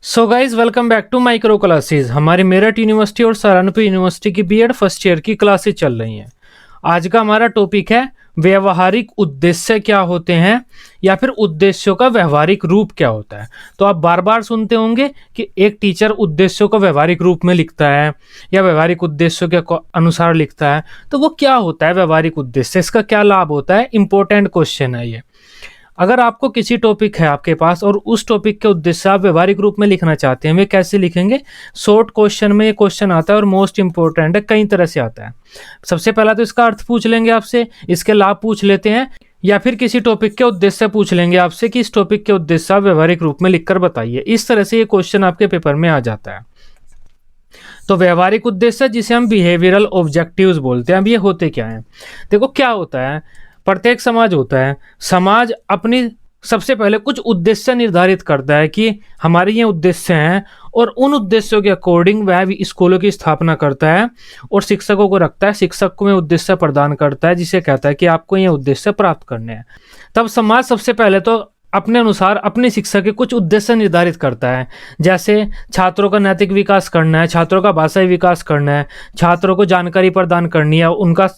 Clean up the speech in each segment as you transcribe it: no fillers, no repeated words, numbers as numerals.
So guys welcome back to micro classes. हमारी Meerut university और Saharanpur university की बीएड फर्स्ट ईयर की क्लासेस चल रही हैं। आज का हमारा टॉपिक है व्यवहारिक उद्देश्य क्या होते हैं या फिर उद्देश्यों का व्यवहारिक रूप क्या होता है। तो आप बार बार सुनते होंगे कि एक टीचर उद्देश्यों को व्यवहारिक रूप में लिखता है या व्यवहारिक उद्देश्यों के अनुसार लिखता है। तो वो क्या होता है व्यवहारिक उद्देश्य, इसका क्या लाभ होता है, इंपॉर्टेंट क्वेश्चन है ये। अगर आपको किसी टॉपिक है आपके पास और उस टॉपिक के उद्देश्य आप व्यवहारिक रूप में लिखना चाहते हैं, वे कैसे लिखेंगे? शॉर्ट क्वेश्चन में ये क्वेश्चन आता है और मोस्ट इंपॉर्टेंट है, कई तरह से आता है। सबसे पहला तो इसका अर्थ पूछ लेंगे आपसे, इसके लाभ पूछ लेते हैं, या फिर किसी टॉपिक के उद्देश्य पूछ लेंगे आपसे कि इस टॉपिक के उद्देश्य आप व्यवहारिक रूप में लिखकर बताइए। इस तरह से ये क्वेश्चन आपके पेपर में आ जाता है। तो व्यवहारिक उद्देश्य जिसे हम बिहेवियरल ऑब्जेक्टिव्स बोलते हैं, अब ये होते क्या हैं? देखो क्या होता है, प्रत्येक समाज होता है, समाज अपनी सबसे पहले कुछ उद्देश्य निर्धारित करता है कि हमारे ये उद्देश्य हैं, और उन उद्देश्यों के अकॉर्डिंग वह भी स्कूलों की स्थापना करता है और शिक्षकों को रखता है। शिक्षक को में उद्देश्य प्रदान करता है, जिसे कहता है कि आपको ये उद्देश्य प्राप्त करने हैं। तब समाज सबसे पहले तो अपने अनुसार अपनी शिक्षा के कुछ उद्देश्य निर्धारित करता है, जैसे छात्रों का नैतिक विकास करना है, छात्रों का भाषाई विकास करना है, छात्रों को जानकारी प्रदान करनी है, उनका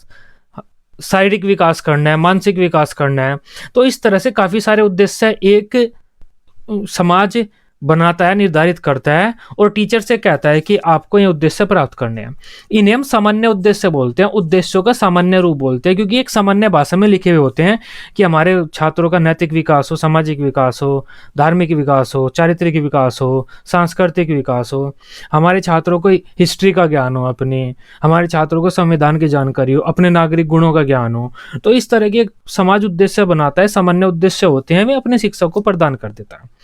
शारीरिक विकास करना है, मानसिक विकास करना है। तो इस तरह से काफ़ी सारे उद्देश्य एक समाज बनाता है, निर्धारित करता है, और टीचर से कहता है कि आपको ये उद्देश्य प्राप्त करने हैं। इन्हें हम सामान्य उद्देश्य बोलते हैं, उद्देश्यों का सामान्य रूप बोलते हैं, क्योंकि एक सामान्य भाषा में लिखे हुए होते हैं कि हमारे छात्रों का नैतिक विकास हो, सामाजिक विकास हो, धार्मिक विकास हो, चारित्रिक विकास हो, सांस्कृतिक विकास हो, हमारे छात्रों को हिस्ट्री का ज्ञान हो, अपने हमारे छात्रों को संविधान की जानकारी हो, अपने नागरिक गुणों का ज्ञान हो। तो इस तरह के समाज उद्देश्य बनाता है, सामान्य उद्देश्य होते हैं, वे अपने शिक्षक को प्रदान कर देता है।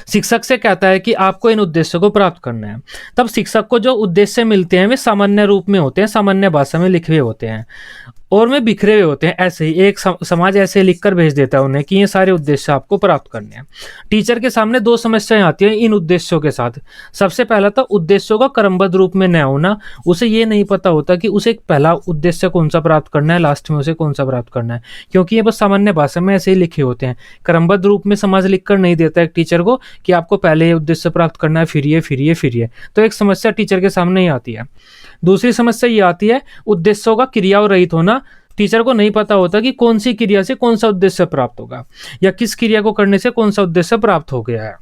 शिक्षक से कहता है कि आपको इन उद्देश्यों को प्राप्त करना है। तब शिक्षक को जो उद्देश्य मिलते हैं वे सामान्य रूप में होते हैं, सामान्य भाषा में लिखे हुए होते हैं, और वे बिखरे हुए होते हैं। ऐसे ही एक समाज ऐसे लिखकर भेज देता है उन्हें कि ये सारे उद्देश्य आपको प्राप्त करने हैं। टीचर के सामने दो समस्याएं आती हैं इन उद्देश्यों के साथ। सबसे पहला तो उद्देश्यों का क्रमबद्ध रूप में न होना, उसे ये नहीं पता होता कि उसे पहला उद्देश्य कौन सा प्राप्त करना है, लास्ट में उसे कौन सा प्राप्त करना है, क्योंकि ये बस सामान्य भाषा में ऐसे ही लिखे होते हैं। क्रमबद्ध रूप में समाज लिखकर नहीं देता एक टीचर को कि आपको पहले ये उद्देश्य प्राप्त करना है, फिर ये। तो एक समस्या टीचर के सामने ही आती है। दूसरी समस्या ये आती है उद्देश्यों का क्रिया रहित होना। टीचर को नहीं पता होता कि कौन सी क्रिया से कौन सा उद्देश्य प्राप्त होगा, या किस क्रिया को करने से कौन सा उद्देश्य प्राप्त हो गया है।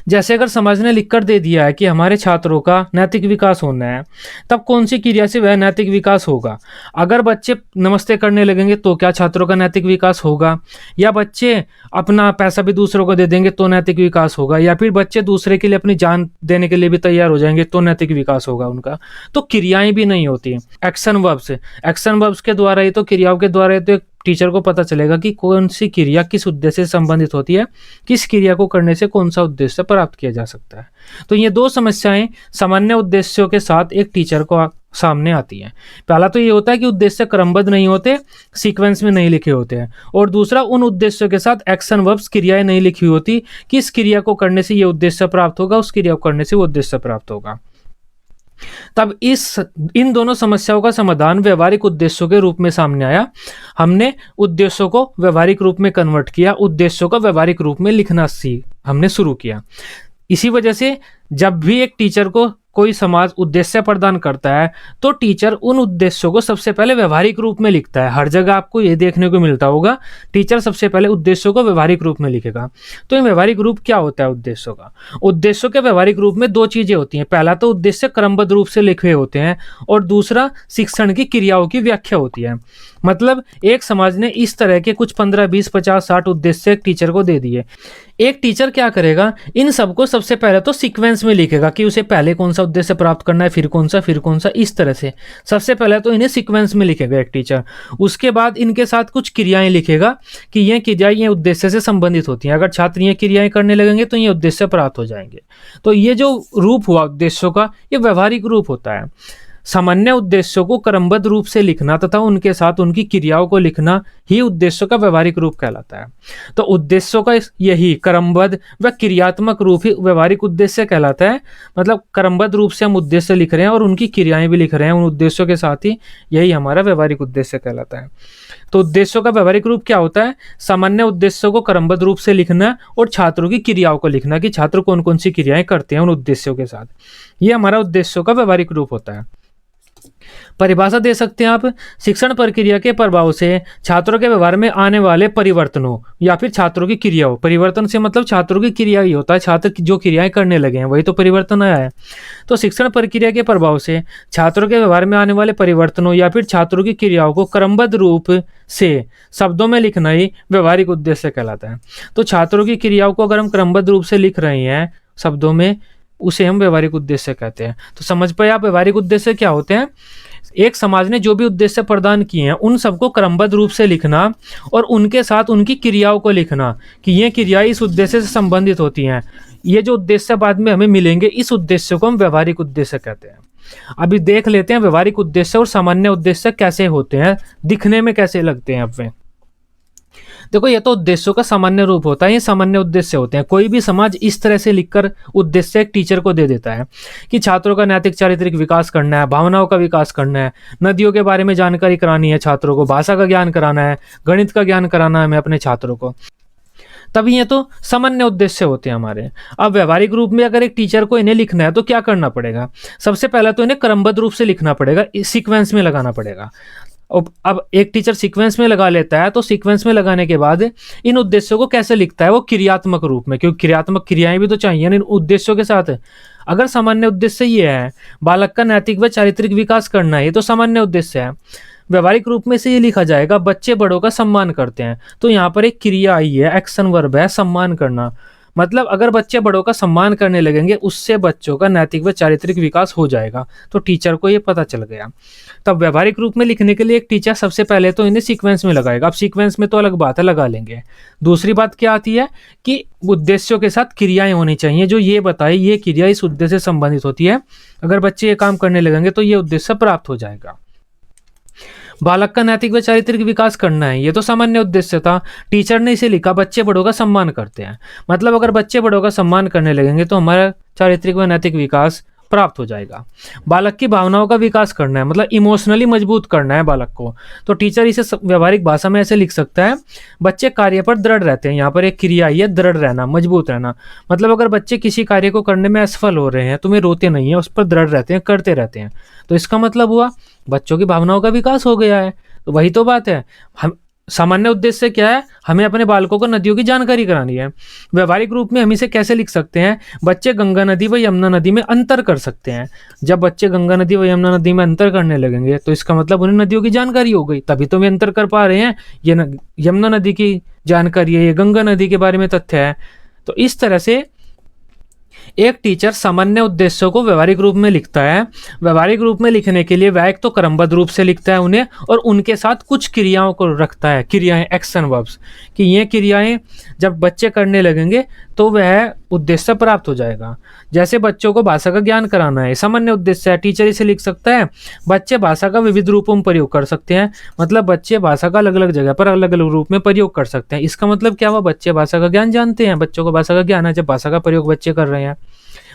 जैसे अगर समाज ने लिखकर दे दिया है कि हमारे छात्रों का नैतिक विकास होना है, तब कौन सी क्रिया से वह नैतिक विकास होगा? अगर बच्चे नमस्ते करने लगेंगे तो क्या छात्रों का नैतिक विकास होगा? या बच्चे अपना पैसा भी दूसरों को दे देंगे तो नैतिक विकास होगा? या फिर बच्चे दूसरे के लिए अपनी जान देने के लिए भी तैयार हो जाएंगे तो नैतिक विकास होगा उनका? तो क्रियाएं भी नहीं होती। एक्शन वर्ब्स के द्वारा ही तो, क्रियाओं के द्वारा ही तो टीचर को पता चलेगा कि कौन सी क्रिया किस उद्देश्य से संबंधित होती है, किस क्रिया को करने से कौन सा उद्देश्य प्राप्त किया जा सकता है। तो ये दो समस्याएं सामान्य उद्देश्यों के साथ एक टीचर को सामने आती हैं। पहला तो ये होता है कि उद्देश्य क्रमबद्ध नहीं होते, सीक्वेंस में नहीं लिखे होते हैं, और दूसरा उन उद्देश्यों के साथ एक्शन वर्ब्स क्रियाएं नहीं लिखी होती कि इस क्रिया को करने से ये उद्देश्य प्राप्त होगा, उस क्रिया को करने से वो उद्देश्य प्राप्त होगा। तब इन दोनों समस्याओं का समाधान व्यवहारिक उद्देश्यों के रूप में सामने आया। हमने उद्देश्यों को व्यवहारिक रूप में कन्वर्ट किया, उद्देश्यों को व्यवहारिक रूप में लिखना हमने शुरू किया। इसी वजह से जब भी एक टीचर को कोई समाज उद्देश्य प्रदान करता है तो टीचर उन उद्देश्यों को सबसे पहले व्यवहारिक रूप में लिखता है। हर जगह आपको ये देखने को मिलता होगा, टीचर सबसे पहले उद्देश्यों को व्यवहारिक रूप में लिखेगा। तो ये व्यवहारिक रूप क्या होता है उद्देश्यों का? उद्देश्यों के व्यवहारिक रूप में दो चीजें होती हैं। पहला तो उद्देश्य क्रमबद्ध रूप से लिखे होते हैं, और दूसरा शिक्षण की क्रियाओं की व्याख्या होती है। मतलब एक समाज ने इस तरह के कुछ 15, 20, 50, 60 उद्देश्य एक टीचर को दे दिए। एक टीचर क्या करेगा, इन सबको सबसे पहले तो सीक्वेंस में लिखेगा कि उसे पहले कौन सा उद्देश्य प्राप्त करना है, फिर कौन सा, इस तरह से सबसे पहले तो इन्हें सीक्वेंस में लिखेगा एक टीचर। उसके बाद इनके साथ कुछ क्रियाएं लिखेगा कि ये क्रियाएं ये उद्देश्य से संबंधित होती हैं। अगर छात्र ये क्रियाएं करने लगेंगे तो ये उद्देश्य प्राप्त हो जाएंगे। तो ये जो रूप हुआ उद्देश्यों का, ये व्यवहारिक रूप होता है। सामान्य उद्देश्यों को क्रमबद्ध रूप से लिखना तथा उनके साथ उनकी क्रियाओं को लिखना ही उद्देश्यों का व्यवहारिक रूप कहलाता है। तो उद्देश्यों का यही क्रमबद्ध व क्रियात्मक रूप ही व्यवहारिक उद्देश्य कहलाता है। मतलब क्रमबद्ध रूप से हम उद्देश्य लिख रहे हैं और उनकी क्रियाएं भी लिख रहे हैं उन उद्देश्यों के साथ ही, यही हमारा व्यवहारिक उद्देश्य कहलाता है। तो उद्देश्यों का व्यवहारिक रूप क्या होता है? सामान्य उद्देश्यों को क्रमबद्ध रूप से लिखना और छात्रों की क्रियाओं को लिखना कि छात्र कौन कौन सी क्रियाएं करते हैं उन उद्देश्यों के साथ, ये हमारा उद्देश्यों का व्यवहारिक रूप होता है। परिभाषा दे सकते हैं आप, शिक्षण प्रक्रिया के प्रभाव से छात्रों के व्यवहार में आने वाले परिवर्तनों या फिर छात्रों की क्रियाओं, परिवर्तन से मतलब छात्रों की क्रिया ही होता है, छात्र जो क्रियाएं करने लगे हैं वही तो परिवर्तन आया है। तो शिक्षण प्रक्रिया के प्रभाव से छात्रों के व्यवहार में आने वाले परिवर्तनों या फिर छात्रों की क्रियाओं को क्रमबद्ध रूप से शब्दों में लिखना ही व्यवहारिक उद्देश्य कहलाता है। तो छात्रों की क्रियाओं को अगर हम क्रमबद्ध रूप से लिख रहे हैं शब्दों में, उसे हम व्यवहारिक उद्देश्य कहते हैं। तो समझ पाए आप व्यवहारिक उद्देश्य क्या होते हैं? एक समाज ने जो भी उद्देश्य प्रदान किए हैं उन सबको क्रमबद्ध रूप से लिखना और उनके साथ उनकी क्रियाओं को लिखना कि ये क्रियाएं इस उद्देश्य से संबंधित होती हैं। ये जो उद्देश्य बाद में हमें मिलेंगे, इस उद्देश्य को हम व्यवहारिक उद्देश्य कहते हैं। अभी देख लेते हैं व्यवहारिक उद्देश्य और सामान्य उद्देश्य कैसे होते हैं, दिखने में कैसे लगते हैं। अब वे देखो, ये तो उद्देश्यों का सामान्य रूप होता है, ये सामान्य उद्देश्य होते हैं। कोई भी समाज इस तरह से लिखकर उद्देश्य एक टीचर को दे देता है कि छात्रों का नैतिक चारित्रिक विकास करना है, भावनाओं का विकास करना है, नदियों के बारे में जानकारी करानी है छात्रों को, भाषा का ज्ञान कराना है, गणित का ज्ञान कराना है हमें अपने छात्रों को, तभी ये तो सामान्य उद्देश्य होते हैं हमारे। अब व्यवहारिक रूप में अगर एक टीचर को इन्हें लिखना है तो क्या करना पड़ेगा? सबसे पहले तो इन्हें क्रमबद्ध रूप से लिखना पड़ेगा, सीक्वेंस में लगाना पड़ेगा। अब एक टीचर सीक्वेंस में लगा लेता है तो सीक्वेंस में लगाने के बाद इन उद्देश्यों को कैसे लिखता है? वो क्रियात्मक रूप में, क्योंकि क्रियात्मक क्रियाएं भी तो चाहिए इन उद्देश्यों के साथ। अगर सामान्य उद्देश्य ये है बालक का नैतिक व चारित्रिक विकास करना है, ये तो सामान्य उद्देश्य है। व्यवहारिक रूप में से ये लिखा जाएगा बच्चे बड़ों का सम्मान करते हैं। तो यहाँ पर एक क्रिया आई है, एक्शन वर्ब है, सम्मान करना। मतलब अगर बच्चे बड़ों का सम्मान करने लगेंगे उससे बच्चों का नैतिक व चारित्रिक विकास हो जाएगा। तो टीचर को ये पता चल गया। तब व्यवहारिक रूप में लिखने के लिए एक टीचर सबसे पहले तो इन्हें सीक्वेंस में लगाएगा। अब सीक्वेंस में तो अलग बात है, लगा लेंगे। दूसरी बात क्या आती है कि उद्देश्यों के साथ क्रियाएं होनी चाहिए जो ये बताए ये क्रिया इस उद्देश्य से संबंधित होती है। अगर बच्चे ये काम करने लगेंगे तो ये उद्देश्य प्राप्त हो जाएगा। बालक का नैतिक व चारित्रिक विकास करना है, ये तो सामान्य उद्देश्य था। टीचर ने इसे लिखा बच्चे बड़ों का सम्मान करते हैं। मतलब अगर बच्चे बड़ों का सम्मान करने लगेंगे तो हमारा चारित्रिक व नैतिक विकास प्राप्त हो जाएगा। बालक की भावनाओं का विकास करना है, मतलब इमोशनली मजबूत करना है बालक को। तो टीचर इसे व्यवहारिक भाषा में ऐसे लिख सकता है बच्चे कार्य पर दृढ़ रहते हैं। यहाँ पर एक क्रिया आई है दृढ़ रहना, मजबूत रहना। मतलब अगर बच्चे किसी कार्य को करने में असफल हो रहे हैं तो वे रोते नहीं है, उस पर दृढ़ रहते हैं, करते रहते हैं। तो इसका मतलब हुआ बच्चों की भावनाओं का विकास हो गया है। तो वही तो बात है। हम सामान्य उद्देश्य क्या है? हमें अपने बालकों को नदियों की जानकारी करानी है। व्यवहारिक रूप में हम इसे कैसे लिख सकते हैं? बच्चे गंगा नदी व यमुना नदी में अंतर कर सकते हैं। जब बच्चे गंगा नदी व यमुना नदी में अंतर करने लगेंगे तो इसका मतलब उन्हें नदियों की जानकारी हो गई, तभी तो वे अंतर कर पा रहे हैं। ये यमुना नदी की जानकारी है, ये गंगा नदी के बारे में तथ्य है। तो इस तरह से एक टीचर सामान्य उद्देश्यों को व्यवहारिक रूप में लिखता है। व्यवहारिक रूप में लिखने के लिए वह एक तो क्रमबद्ध रूप से लिखता है उन्हें, और उनके साथ कुछ क्रियाओं को रखता है, क्रियाएं, एक्शन वर्ब्स, कि ये क्रियाएं जब बच्चे करने लगेंगे तो वह उद्देश्य प्राप्त हो जाएगा। जैसे बच्चों को भाषा का ज्ञान कराना है, सामान्य उद्देश्य है। टीचर इसे लिख सकता है बच्चे भाषा का विविध रूपों में प्रयोग कर सकते हैं। मतलब बच्चे भाषा का अलग अलग जगह पर अलग अलग रूप में प्रयोग कर सकते हैं। इसका मतलब क्या हुआ? बच्चे भाषा का ज्ञान जानते हैं, बच्चों को भाषा का ज्ञान है जब भाषा का प्रयोग बच्चे कर रहे हैं।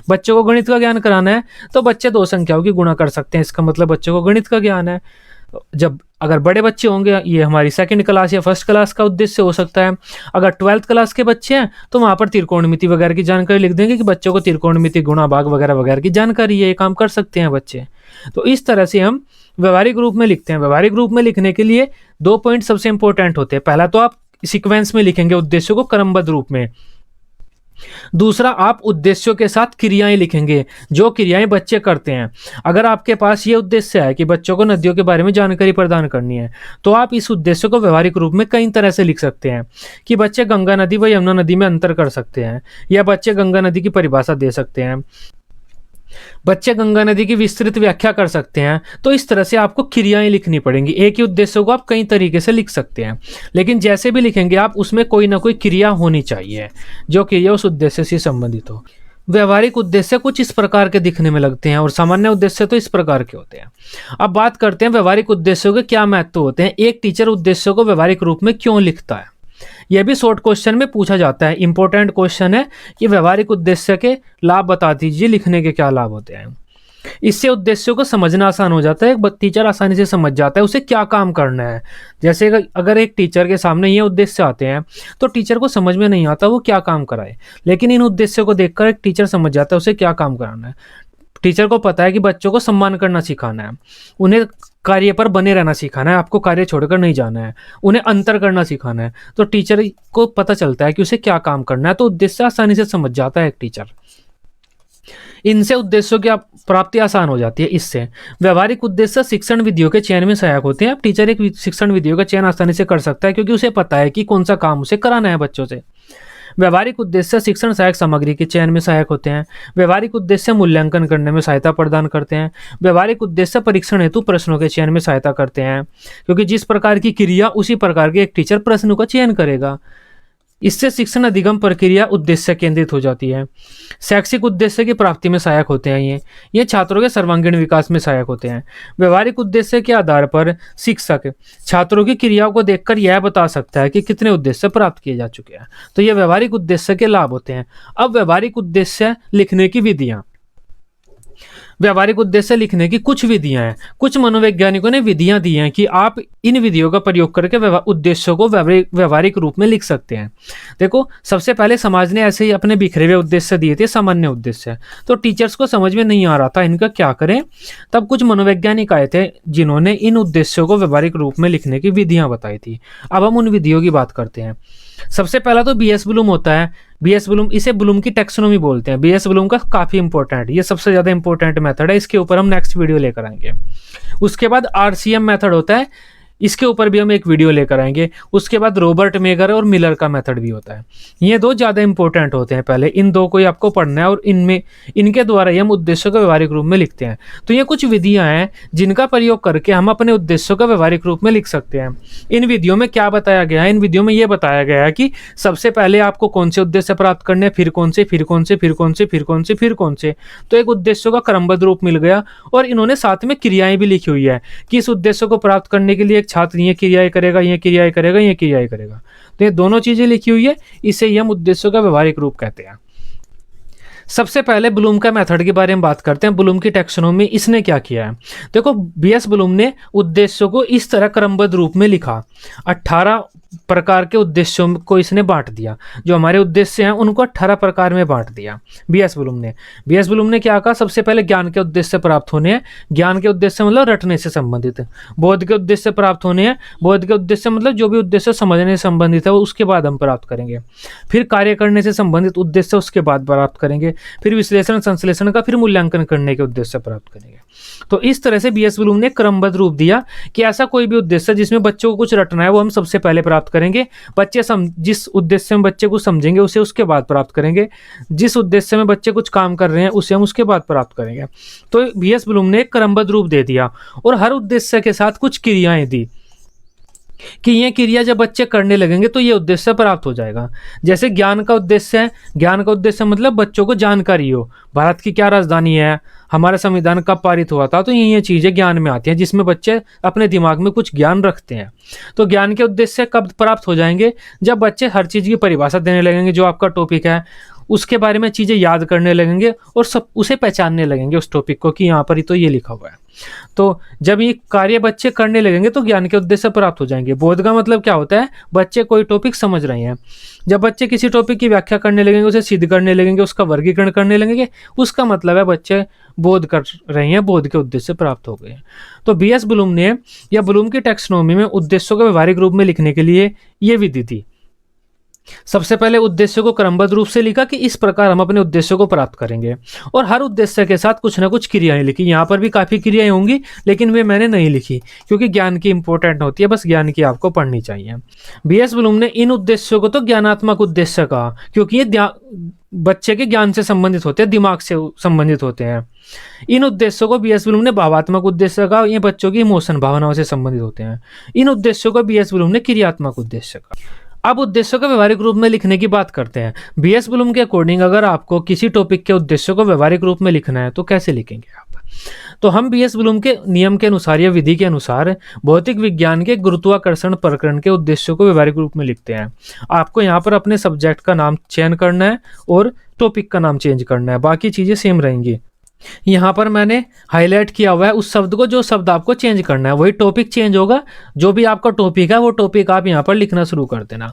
बच्चों को गणित का ज्ञान कराना है तो बच्चे दो संख्याओं की गुणा कर सकते हैं, इसका मतलब बच्चों को गणित का ज्ञान है। जब अगर बड़े बच्चे होंगे, ये हमारी सेकंड क्लास या फर्स्ट क्लास का उद्देश्य हो सकता है। अगर 12th क्लास के बच्चे हैं तो वहां पर त्रिकोणमिति वगैरह की जानकारी लिख देंगे कि बच्चों को त्रिकोणमिति, गुणा भाग वगैरह वगैरह की जानकारी है, ये काम कर सकते हैं बच्चे। तो इस तरह से हम व्यवहारिक रूप में लिखते हैं। व्यवहारिक रूप में लिखने के लिए 2 पॉइंट सबसे इंपॉर्टेंट होते हैं। पहला तो आप सीक्वेंस में लिखेंगे उद्देश्यों को क्रमबद्ध रूप में। दूसरा, आप उद्देश्यों के साथ क्रियाएं लिखेंगे, जो क्रियाएं बच्चे करते हैं। अगर आपके पास ये उद्देश्य है कि बच्चों को नदियों के बारे में जानकारी प्रदान करनी है तो आप इस उद्देश्य को व्यवहारिक रूप में कई तरह से लिख सकते हैं कि बच्चे गंगा नदी व यमुना नदी में अंतर कर सकते हैं, या बच्चे गंगा नदी की परिभाषा दे सकते हैं, बच्चे गंगा नदी की विस्तृत व्याख्या कर सकते हैं। तो इस तरह से आपको क्रियाएं लिखनी पड़ेंगी। एक ही उद्देश्य को आप कई तरीके से लिख सकते हैं, लेकिन जैसे भी लिखेंगे आप उसमें कोई ना कोई क्रिया होनी चाहिए जो क्रिया उस उद्देश्य से संबंधित हो। व्यवहारिक उद्देश्य कुछ इस प्रकार के दिखने में लगते हैं और सामान्य उद्देश्य तो इस प्रकार के होते हैं। अब बात करते हैं व्यवहारिक उद्देश्यों के क्या महत्व होते हैं, एक टीचर उद्देश्यों को व्यवहारिक रूप में क्यों लिखता है। यह भी शॉर्ट क्वेश्चन में पूछा जाता है, इंपॉर्टेंट क्वेश्चन है कि व्यवहारिक उद्देश्य के लाभ बता दीजिए, लिखने के क्या लाभ होते हैं। इससे उद्देश्यों को समझना आसान हो जाता है, एक टीचर आसानी से समझ जाता है उसे क्या काम करना है। जैसे अगर एक टीचर के सामने ये उद्देश्य आते हैं तो टीचर को समझ में नहीं आता वो क्या काम कराए, लेकिन इन उद्देश्यों को देखकर एक टीचर समझ जाता है उसे क्या काम कराना है। टीचर को पता है कि बच्चों को सम्मान करना सिखाना है, उन्हें कार्य पर बने रहना सिखाना है, आपको कार्य छोड़कर नहीं जाना है, उन्हें अंतर करना सिखाना है। तो टीचर को पता चलता है कि उसे क्या काम करना है, तो उद्देश्य आसानी से समझ जाता है एक टीचर। इनसे उद्देश्यों की प्राप्ति आसान हो जाती है। इससे व्यवहारिक उद्देश्य शिक्षण विधियों के चयन में सहायक होते हैं। अब टीचर एक शिक्षण विधियों का चयन आसानी से कर सकता है क्योंकि उसे पता है कि कौन सा काम उसे कराना है बच्चों से। व्यवहारिक उद्देश्य शिक्षण सहायक सामग्री के चयन में सहायक होते हैं। व्यवहारिक उद्देश्य मूल्यांकन करने में सहायता प्रदान करते हैं। व्यवहारिक उद्देश्य परीक्षण हेतु प्रश्नों के चयन में सहायता करते हैं, क्योंकि जिस प्रकार की क्रिया उसी प्रकार के एक टीचर प्रश्नों का चयन करेगा। इससे शिक्षण अधिगम प्रक्रिया उद्देश्य केंद्रित हो जाती है। शैक्षिक उद्देश्य की प्राप्ति में सहायक होते हैं ये छात्रों के सर्वांगीण विकास में सहायक होते हैं। व्यवहारिक उद्देश्य के आधार पर शिक्षक छात्रों की क्रियाओं को देखकर यह बता सकता है कि कितने उद्देश्य प्राप्त किए जा चुके हैं। तो ये व्यवहारिक उद्देश्य के लाभ होते हैं। अब व्यवहारिक उद्देश्य लिखने की विधियां। व्यवहारिक उद्देश्य लिखने की कुछ विधियां हैं। कुछ मनोवैज्ञानिकों ने विधियां दी हैं कि आप इन विधियों का प्रयोग करके उद्देश्यों को व्यवहारिक रूप में लिख सकते हैं। देखो, सबसे पहले समाज ने ऐसे ही अपने बिखरे हुए उद्देश्य दिए थे, सामान्य उद्देश्य। तो टीचर्स को समझ में नहीं आ रहा था इनका क्या करें, तब कुछ मनोवैज्ञानिक आए थे जिन्होंने इन उद्देश्यों को व्यवहारिक रूप में लिखने की विधियां बताई थी। अब हम उन विधियों की बात करते हैं। सबसे पहला तो बीएस ब्लूम होता है। बीएस ब्लूम, इसे ब्लूम की टैक्सोनॉमी बोलते हैं। बीएस ब्लूम का काफी इंपॉर्टेंट, ये सबसे ज्यादा इंपॉर्टेंट मेथड है, इसके ऊपर हम नेक्स्ट वीडियो लेकर आएंगे। उसके बाद आरसीएम मेथड होता है, इसके ऊपर भी हम एक वीडियो लेकर आएंगे। उसके बाद रॉबर्ट मेगर और मिलर का मेथड भी होता है। ये दो ज़्यादा इंपॉर्टेंट होते हैं, पहले इन दो को ही आपको पढ़ना है और इनके द्वारा ही हम उद्देश्यों को व्यवहारिक रूप में लिखते हैं। तो ये कुछ विधियां हैं जिनका प्रयोग करके हम अपने उद्देश्यों का व्यवहारिक रूप में लिख सकते हैं। इन विधियों में क्या बताया गया है, इन विधियों में ये बताया गया है कि सबसे पहले आपको कौन से उद्देश्य प्राप्त करने हैं, फिर कौन से, फिर कौन से, फिर कौन से, फिर कौन से, फिर कौन से। तो एक उद्देश्यों का क्रमबद्ध रूप मिल गया और इन्होंने साथ में क्रियाएं भी लिखी हुई है कि इस उद्देश्य को प्राप्त करने के लिए एक छात्र ये क्रियाएं करेगा, ये क्रियाएं करेगा, ये क्रियाएं करेगा। तो ये दोनों चीजें लिखी हुई है, इसे ही हम उद्देश्यों का व्यवहारिक रूप कहते हैं। सबसे पहले ब्लूम का मेथड के बारे में बात करते हैं। ब्लूम की टैक्सोनॉमी, इसने क्या किया है, देखो बीएस ब्लूम ने उद्देश्यों को इस तरह क्रमबद्ध रूप में लिखा। 18 प्रकार के उद्देश्यों को इसने बांट दिया। जो हमारे उद्देश्य हैं उनको 18 प्रकार में बांट दिया बीएस ब्लूम ने क्या कहा, सबसे पहले ज्ञान के उद्देश्य प्राप्त होने हैं। ज्ञान के उद्देश्य मतलब रटने से संबंधित। बोध के उद्देश्य प्राप्त होने हैं। बोध के उद्देश्य मतलब जो भी उद्देश्य समझने से संबंधित है वो उसके बाद हम प्राप्त करेंगे। फिर कार्य करने से संबंधित उद्देश्य उसके बाद प्राप्त करेंगे। फिर विश्लेषण संश्लेषण का, फिर मूल्यांकन करने के उद्देश्य प्राप्त करेंगे। तो इस तरह से बीएस ब्लूम ने क्रमबद्ध रूप दिया कि ऐसा कोई भी उद्देश्य जिसमें बच्चों को कुछ रटना है वो हम सबसे पहले प्राप्त करेंगे। जिस उद्देश्य में बच्चे कुछ समझेंगे उसे उसके बाद प्राप्त करेंगे। जिस उद्देश्य में बच्चे कुछ काम कर रहे हैं उसे हम उसके बाद प्राप्त करेंगे। तो बीएस ब्लूम ने एक क्रमबद्ध रूप दे दिया और हर उद्देश्य के साथ कुछ क्रियाएं दी कि ये क्रिया जब बच्चे करने लगेंगे तो ये उद्देश्य प्राप्त हो जाएगा। जैसे ज्ञान का उद्देश्य है, ज्ञान का उद्देश्य मतलब बच्चों को जानकारी हो, भारत की क्या राजधानी है, हमारा संविधान कब पारित हुआ था। तो ये चीजें ज्ञान में आती हैं जिसमें बच्चे अपने दिमाग में कुछ ज्ञान रखते हैं। तो ज्ञान के उद्देश्य कब प्राप्त हो जाएंगे, जब बच्चे हर चीज की परिभाषा देने लगेंगे, जो आपका टॉपिक है उसके बारे में चीजें याद करने लगेंगे और सब उसे पहचानने लगेंगे उस टॉपिक को कि यहाँ पर ही तो ये लिखा हुआ है। तो जब ये कार्य बच्चे करने लगेंगे तो ज्ञान के उद्देश्य प्राप्त हो जाएंगे। बोध का मतलब क्या होता है, बच्चे कोई टॉपिक समझ रहे हैं। जब बच्चे किसी टॉपिक की व्याख्या करने लगेंगे, उसे सिद्ध करने लगेंगे, उसका वर्गीकरण करने लगेंगे, उसका मतलब है बच्चे बोध कर रहे हैं, बोध के उद्देश्य प्राप्त हो गए। तो बीएस ब्लूम ने या ब्लूम की टैक्सोनॉमी में उद्देश्यों को व्यवहारिक रूप में लिखने के लिए ये विधि थी। सबसे पहले उद्देश्यों को क्रमबद्ध रूप से लिखा कि इस प्रकार हम अपने उद्देश्यों को प्राप्त करेंगे, और हर उद्देश्य के साथ कुछ ना कुछ क्रियाएं लिखी। यहाँ पर भी काफी क्रियाएं होंगी लेकिन वे मैंने नहीं लिखी क्योंकि ज्ञान की इंपॉर्टेंट होती है, बस ज्ञान की आपको पढ़नी चाहिए। बीएस ब्लूम ने इन उद्देश्यों को तो ज्ञानात्मक उद्देश्य कहा क्योंकि ये बच्चे के ज्ञान से संबंधित होते हैं, दिमाग से संबंधित होते हैं। इन उद्देश्यों को बीएस ब्लूम ने भावात्मक उद्देश्य कहा, ये बच्चों की इमोशन, भावनाओं से संबंधित होते हैं। इन उद्देश्यों को बीएस ब्लूम ने क्रियात्मक उद्देश्य कहा। अब उद्देश्यों को व्यवहारिक रूप में लिखने की बात करते हैं। बीएस ब्लूम के अकॉर्डिंग अगर आपको किसी टॉपिक के उद्देश्यों को व्यवहारिक रूप में लिखना है तो कैसे लिखेंगे आप? तो हम बीएस ब्लूम के नियम के अनुसार या विधि के अनुसार भौतिक विज्ञान के गुरुत्वाकर्षण प्रकरण के उद्देश्यों को व्यवहारिक रूप में लिखते हैं। आपको यहाँ पर अपने सब्जेक्ट का नाम चयन करना है और टॉपिक का नाम चेंज करना है, बाकी चीजें सेम रहेंगी। यहाँ पर मैंने हाईलाइट किया हुआ है उस शब्द को, जो शब्द आपको चेंज करना है वही टॉपिक चेंज होगा। जो भी आपका टॉपिक है वो टॉपिक आप यहाँ पर लिखना शुरू कर देना।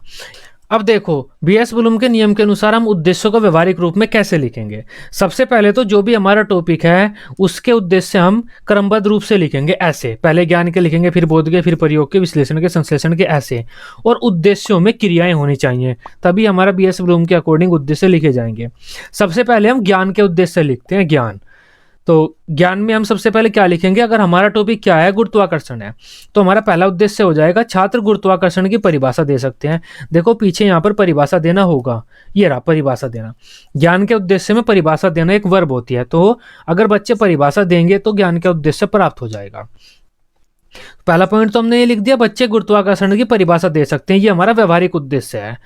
अब देखो बीएस ब्लूम के नियम के अनुसार हम उद्देश्यों को व्यवहारिक रूप में कैसे लिखेंगे। सबसे पहले तो जो भी हमारा टॉपिक है उसके उद्देश्य हम क्रमबद्ध रूप से लिखेंगे, ऐसे पहले ज्ञान के लिखेंगे, फिर बोध के, फिर प्रयोग के, विश्लेषण के, संश्लेषण के, ऐसे। और उद्देश्यों में क्रियाएं होनी चाहिए, तभी हमारा बीएस ब्लूम के अकॉर्डिंग उद्देश्य लिखे जाएंगे। सबसे पहले हम ज्ञान के उद्देश्य लिखते हैं, ज्ञान। तो ज्ञान में हम सबसे पहले क्या लिखेंगे, अगर हमारा टॉपिक क्या है, गुरुत्वाकर्षण है, तो हमारा पहला उद्देश्य हो जाएगा छात्र गुरुत्वाकर्षण की परिभाषा दे सकते हैं। देखो पीछे यहाँ पर परिभाषा देना होगा, ये रहा परिभाषा देना। ज्ञान के उद्देश्य में परिभाषा देना एक वर्ब होती है, तो अगर बच्चे परिभाषा देंगे तो ज्ञान का उद्देश्य प्राप्त हो जाएगा। पहला पॉइंट तो हमने ये लिख दिया, बच्चे गुरुत्वाकर्षण की परिभाषा दे सकते हैं, ये हमारा व्यवहारिक उद्देश्य है।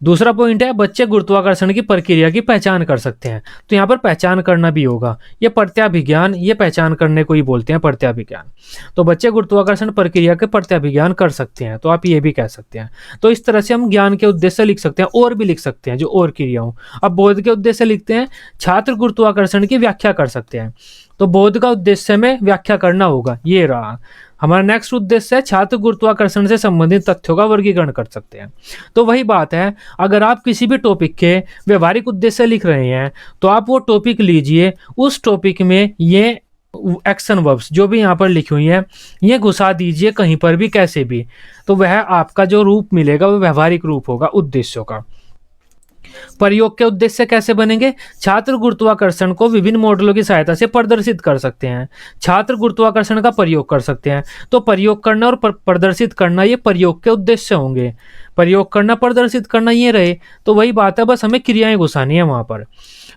दूसरा पॉइंट है बच्चे गुरुत्वाकर्षण की प्रक्रिया की पहचान कर सकते हैं, तो यहाँ पर पहचान करना भी होगा। ये प्रत्याभिज्ञान, ये पहचान करने को ही बोलते हैं प्रत्याभिज्ञान। तो बच्चे गुरुत्वाकर्षण प्रक्रिया के प्रत्याभिज्ञान कर सकते हैं, तो आप ये भी कह सकते हैं। तो इस तरह से हम ज्ञान के उद्देश्य लिख सकते हैं, और भी लिख सकते हैं जो और क्रिया हो। अब बोध के उद्देश्य लिखते हैं, छात्र गुरुत्वाकर्षण की व्याख्या कर सकते हैं, तो बोध का उद्देश्य में व्याख्या करना होगा, ये रहा। हमारा नेक्स्ट उद्देश्य है छात्र गुरुत्वाकर्षण से संबंधित तथ्यों का वर्गीकरण कर सकते हैं। तो वही बात है, अगर आप किसी भी टॉपिक के व्यवहारिक उद्देश्य लिख रहे हैं तो आप वो टॉपिक लीजिए, उस टॉपिक में ये एक्शन वर्ब्स जो भी यहाँ पर लिखी हुई है ये घुसा दीजिए कहीं पर भी, कैसे भी, तो वह आपका जो रूप मिलेगा वो व्यवहारिक रूप होगा उद्देश्यों का। प्रयोग के उद्देश्य कैसे बनेंगे, छात्र गुरुत्वाकर्षण को विभिन्न मॉडलों की सहायता से प्रदर्शित कर सकते हैं। छात्र गुरुत्वाकर्षण का प्रयोग कर सकते हैं, तो प्रयोग करना और प्रदर्शित करना ये प्रयोग के उद्देश्य होंगे। प्रयोग करना, प्रदर्शित करना ये रहे, तो वही बात है, बस हमें क्रियाएं घुसानी है वहां पर।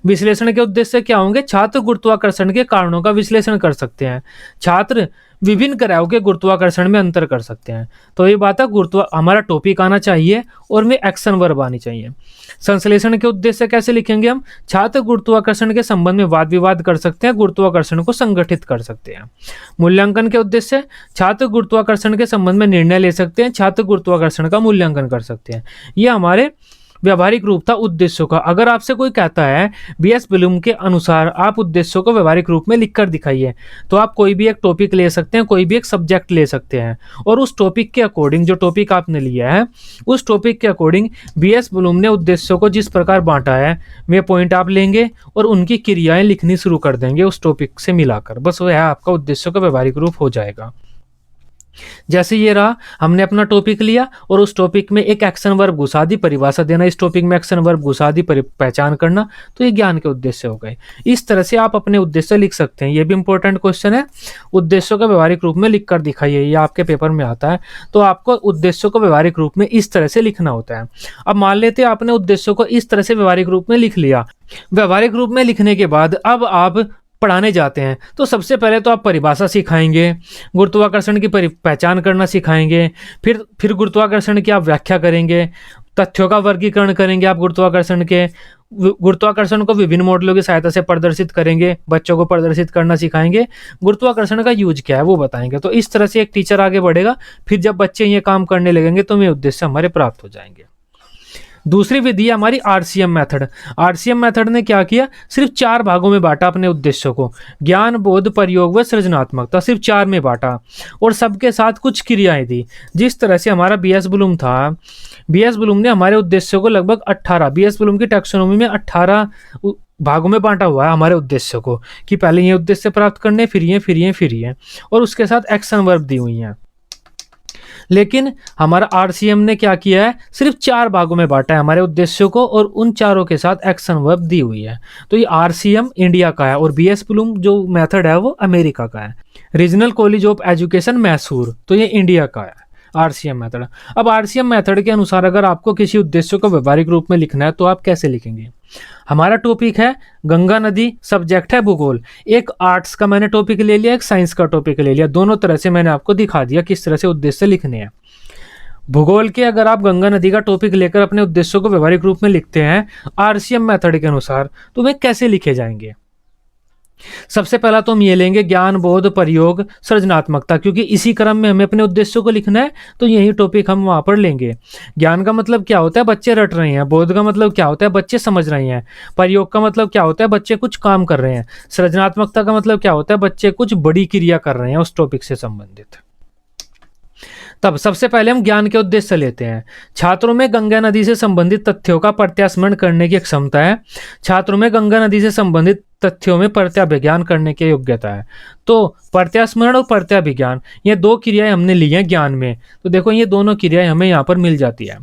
विश्लेषण के उद्देश्य क्या होंगे, छात्र गुरुत्वाकर्षण के कारणों का विश्लेषण कर सकते हैं। छात्र विभिन्न ग्रहों के गुरुत्वाकर्षण में अंतर कर सकते हैं, तो ये बात है हमारा टॉपिक आना चाहिए और में एक्शन वर्ब आनी चाहिए। संश्लेषण के उद्देश्य कैसे लिखेंगे हम, छात्र गुरुत्वाकर्षण के संबंध में वाद विवाद कर सकते हैं, गुरुत्वाकर्षण को संगठित कर सकते हैं। मूल्यांकन के उद्देश्य, छात्र गुरुत्वाकर्षण के संबंध में निर्णय ले सकते हैं, छात्र गुरुत्वाकर्षण का मूल्यांकन कर सकते हैं। ये हमारे व्यवहारिक रूप था उद्देश्यों का। अगर आपसे कोई कहता है बीएस ब्लूम के अनुसार आप उद्देश्यों को व्यवहारिक रूप में लिखकर दिखाइए, तो आप कोई भी एक टॉपिक ले सकते हैं, कोई भी एक सब्जेक्ट ले सकते हैं, और उस टॉपिक के अकॉर्डिंग, जो टॉपिक आपने लिया है उस टॉपिक के अकॉर्डिंग बीएस ब्लूम ने उद्देश्यों को जिस प्रकार बांटा है वे पॉइंट आप लेंगे और उनकी क्रियाएं लिखनी शुरू कर देंगे उस टॉपिक से मिलाकर, बस वह आपका उद्देश्यों का व्यवहारिक रूप हो जाएगा। जैसे ये रहा, हमने अपना टॉपिक लिया और उस टॉपिक में एक एक्शन वर्ब घुसा दी, परिभाषा देना, इस टॉपिक में एक्शन वर्ब घुसा दी, पहचान करना, तो ये ज्ञान के उद्देश्य हो गए। इस तरह से आप अपने उद्देश्य लिख सकते हैं। ये भी इंपॉर्टेंट क्वेश्चन है, उद्देश्यों का व्यवहारिक रूप में लिख कर दिखाइए, ये आपके पेपर में आता है। तो आपको उद्देश्यों को व्यवहारिक रूप में इस तरह से लिखना होता है। अब मान लेते हैं आपने उद्देश्यों को इस तरह से व्यवहारिक रूप में लिख लिया। व्यवहारिक रूप में लिखने के बाद अब आप पढ़ाने जाते हैं, तो सबसे पहले तो आप परिभाषा सिखाएंगे, गुरुत्वाकर्षण की पहचान करना सिखाएंगे, फिर गुरुत्वाकर्षण की आप व्याख्या करेंगे, तथ्यों का वर्गीकरण करेंगे आप गुरुत्वाकर्षण के, गुरुत्वाकर्षण को विभिन्न मॉडलों की सहायता से प्रदर्शित करेंगे, बच्चों को प्रदर्शित करना सिखाएंगे, गुरुत्वाकर्षण का यूज क्या है वो बताएंगे। तो इस तरह से एक टीचर आगे बढ़ेगा, फिर जब बच्चे ये काम करने लगेंगे तो ये उद्देश्य हमारे प्राप्त हो जाएंगे। दूसरी विधि है हमारी आरसीएम मेथड। आरसीएम मेथड ने क्या किया, सिर्फ 4 भागों में बांटा अपने उद्देश्यों को, ज्ञान, बोध, प्रयोग व सृजनात्मकता, सिर्फ 4 में बांटा और सबके साथ कुछ क्रियाएं दी। जिस तरह से हमारा बीएस ब्लूम था, बीएस ब्लूम ने हमारे उद्देश्यों को लगभग 18, बीएस ब्लूम की टैक्सोनॉमी में 18 भागों में बांटा हुआ है हमारे उद्देश्यों को, कि पहले ये उद्देश्य प्राप्त करने, फिर ये, और उसके साथ एक्शन वर्ब दी हुई हैं। लेकिन हमारा आरसीएम ने क्या किया है, सिर्फ 4 भागों में बांटा है हमारे उद्देश्यों को, और उन चारों के साथ एक्शन वर्ब दी हुई है। तो ये आरसीएम इंडिया का है और बीएस ब्लूम जो मेथड है वो अमेरिका का है। Regional college of education Mysore, तो ये इंडिया का है आरसीएम मेथड। अब आरसीएम मेथड के अनुसार अगर आपको किसी उद्देश्य को व्यवहारिक रूप में लिखना है तो आप कैसे लिखेंगे। हमारा टॉपिक है गंगा नदी, सब्जेक्ट है भूगोल। एक आर्ट्स का मैंने टॉपिक ले लिया, एक साइंस का टॉपिक ले लिया, दोनों तरह से मैंने आपको दिखा दिया किस तरह से उद्देश्य लिखने हैं। भूगोल के अगर आप गंगा नदी का टॉपिक लेकर अपने उद्देश्यों को व्यवहारिक रूप में लिखते हैं आरसीएम मेथड के अनुसार, तो वे कैसे लिखे जाएंगे? सबसे पहला तो हम ये लेंगे ज्ञान, बोध, प्रयोग, सृजनात्मकता, क्योंकि इसी क्रम में हमें अपने उद्देश्यों को लिखना है, तो यही टॉपिक हम वहां पर लेंगे। ज्ञान का मतलब क्या होता है? बच्चे रट रहे हैं। बोध का मतलब क्या होता है? बच्चे समझ रहे हैं। प्रयोग का मतलब क्या होता है? बच्चे कुछ काम कर रहे हैं। सृजनात्मकता का मतलब क्या होता है? बच्चे कुछ बड़ी क्रिया कर रहे हैं उस टॉपिक से संबंधित। तब सबसे पहले हम ज्ञान के उद्देश्य लेते हैं। छात्रों में गंगा नदी से संबंधित तथ्यों का प्रत्यास्मरण करने की क्षमता है। छात्रों में गंगा नदी से संबंधित तथ्यों में प्रत्याभिज्ञान करने की योग्यता है। तो प्रत्यास्मरण और प्रत्याभिज्ञान ये दो क्रियाएं हमने ली हैं ज्ञान में, तो देखो ये दोनों क्रियाएं हमें यहाँ पर मिल जाती है।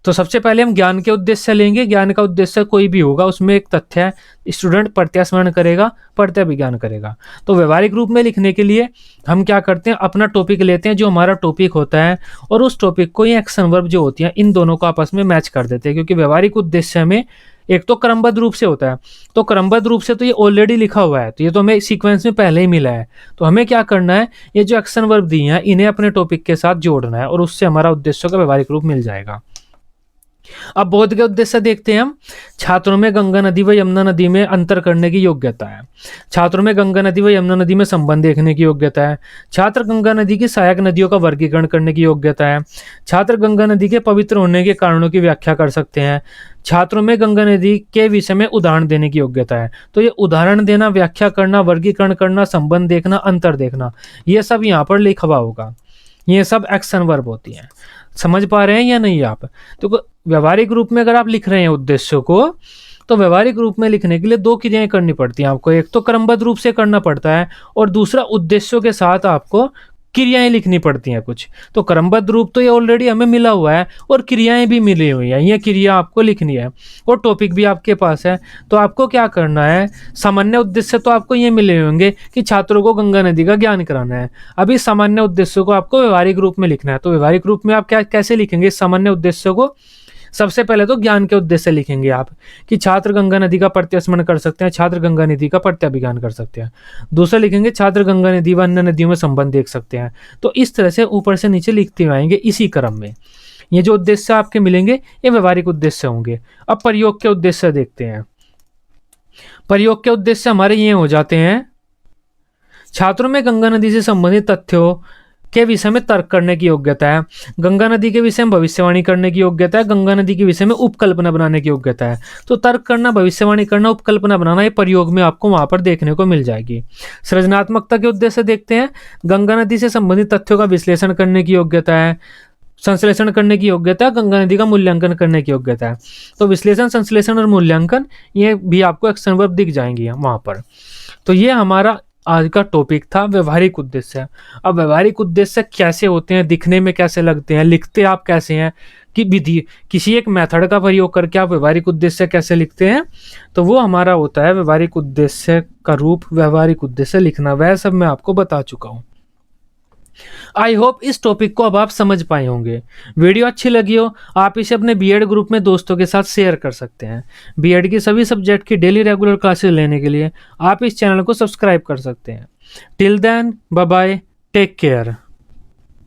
तो सबसे पहले हम ज्ञान के उद्देश्य लेंगे। ज्ञान का उद्देश्य कोई भी होगा, उसमें एक तथ्य है, स्टूडेंट प्रत्यास्मरण करेगा, प्रत्याभिज्ञान करेगा। तो व्यवहारिक रूप में लिखने के लिए हम क्या करते हैं, अपना टॉपिक लेते हैं जो हमारा टॉपिक होता है, और उस टॉपिक को ये एक्शन वर्ब जो होती है इन दोनों को आपस में मैच कर देते हैं, क्योंकि व्यवहारिक उद्देश्य में एक तो क्रमबद्ध रूप से होता है, तो क्रमबद्ध रूप से तो ये ऑलरेडी लिखा हुआ है, तो ये तो हमें सीक्वेंस में पहले ही मिला है। तो हमें क्या करना है, ये जो एक्शन वर्ब दी हैं इन्हें अपने टॉपिक के साथ जोड़ना है, और उससे हमारा उद्देश्य का व्यवहारिक रूप मिल जाएगा। अब बोध के उद्देश्य देखते हैं हम। छात्रों में गंगा नदी व यमुना नदी में अंतर करने की योग्यता है। छात्रों में गंगा नदी व यमुना नदी में संबंध देखने की योग्यता है। छात्र गंगा नदी की सहायक नदियों का वर्गीकरण करने की योग्यता है। छात्र गंगा नदी के पवित्र होने के कारणों की व्याख्या कर सकते हैं। छात्रों में गंगा नदी के विषय में उदाहरण देने की योग्यता है। तो ये उदाहरण देना, व्याख्या करना, वर्गीकरण करना, संबंध देखना, अंतर देखना, ये सब यहाँ पर लिखा हुआ होगा। ये सब एक्शन वर्ब होती हैं। समझ पा रहे हैं या नहीं आप? तो व्यवहारिक रूप में अगर आप लिख रहे हैं उद्देश्यों को, तो व्यवहारिक रूप में लिखने के लिए दो क्रियाएं करनी पड़ती हैं आपको। एक तो क्रमबद्ध रूप से करना पड़ता है, और दूसरा उद्देश्यों के साथ आपको क्रियाएं लिखनी पड़ती हैं कुछ। तो क्रमबद्ध रूप तो ये ऑलरेडी हमें मिला हुआ है, और क्रियाएं भी मिली हुई हैं, ये क्रिया आपको लिखनी है, और टॉपिक भी आपके पास है। तो आपको क्या करना है, सामान्य उद्देश्य तो आपको ये मिले होंगे कि छात्रों को गंगा नदी का ज्ञान कराना है। अभी सामान्य उद्देश्यों को आपको व्यवहारिक रूप में लिखना है। तो व्यवहारिक रूप में आप कैसे लिखेंगे सामान्य उद्देश्यों को? सबसे पहले तो ज्ञान के उद्देश्य लिखेंगे आप कि छात्र गंगा नदी का प्रत्यास्मरण कर सकते हैं, छात्र गंगा नदी का प्रत्याभिज्ञान कर सकते हैं। दूसरा लिखेंगे छात्र गंगा नदी व अन्य नदियों में संबंध देख सकते हैं। तो इस तरह से ऊपर से नीचे लिखते आएंगे इसी क्रम में। ये जो उद्देश्य आपके मिलेंगे ये व्यवहारिक उद्देश्य होंगे। अब प्रयोग के उद्देश्य देखते हैं। प्रयोग के उद्देश्य हमारे ये हो जाते हैं, छात्रों में गंगा नदी से संबंधित तथ्यों के विषय में तर्क करने की योग्यता है। गंगा नदी के विषय में भविष्यवाणी करने की योग्यता है। गंगा नदी के विषय में उपकल्पना बनाने की योग्यता है। तो तर्क करना, भविष्यवाणी करना, उपकल्पना बनाना, ये प्रयोग में आपको वहां पर देखने को मिल जाएगी। सृजनात्मकता के उद्देश्य देखते हैं। गंगा नदी से संबंधित तथ्यों का विश्लेषण करने की योग्यता है, संश्लेषण करने की योग्यता है, गंगा नदी का मूल्यांकन करने की योग्यता है। तो विश्लेषण, संश्लेषण और मूल्यांकन ये भी आपको एक्शन वर्ब दिख जाएंगी वहां पर। तो ये हमारा आज का टॉपिक था व्यवहारिक उद्देश्य। अब व्यवहारिक उद्देश्य कैसे होते हैं, दिखने में कैसे लगते हैं, लिखते आप कैसे हैं, कि विधि किसी एक मेथड का प्रयोग करके आप व्यवहारिक उद्देश्य कैसे लिखते हैं, तो वो हमारा होता है व्यवहारिक उद्देश्य का रूप, व्यवहारिक उद्देश्य लिखना। वह सब मैं आपको बता चुका हूँ। आई होप इस टॉपिक को अब आप समझ पाए होंगे। वीडियो अच्छी लगी हो आप इसे अपने बीएड ग्रुप में दोस्तों के साथ शेयर कर सकते हैं। बीएड की सभी सब्जेक्ट की डेली रेगुलर क्लासेस लेने के लिए आप इस चैनल को सब्सक्राइब कर सकते हैं। Till then, bye bye, take care.